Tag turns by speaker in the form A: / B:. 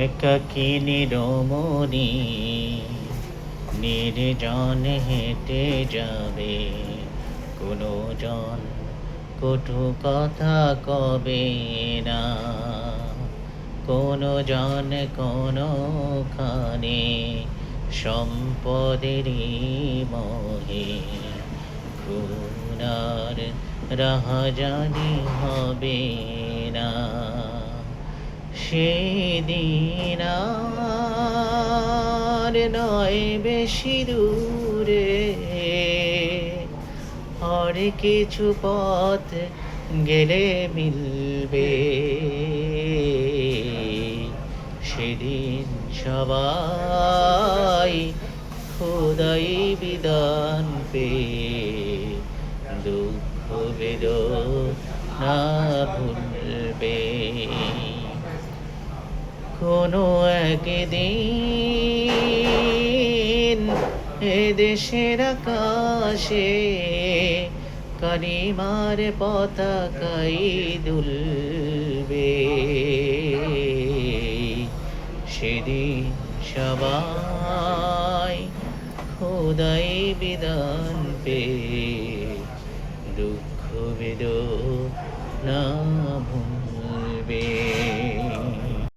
A: একাকিনী রমণী নির্জন হেঁটে যাবে, কোনো জন কটু কথা কবে না, কোনো জন কোনোখানে সম্পদেরই মোহে খুনার রাহাজানি হবে না। সেদিন আর নয় বেশি দূরে, আর কিছু পথ গেলে মিলবে। সেদিন সবাই খোদাই বিধান পেয়ে দুঃখ বেদনা ভুলবে। কোনো একদিন এ দেশের আকাশে কালিমার পতাকাই দুলবে। সেদিন সবাই খোদাই বিধান পেয়ে দুঃখ বেদনা ভুলবে।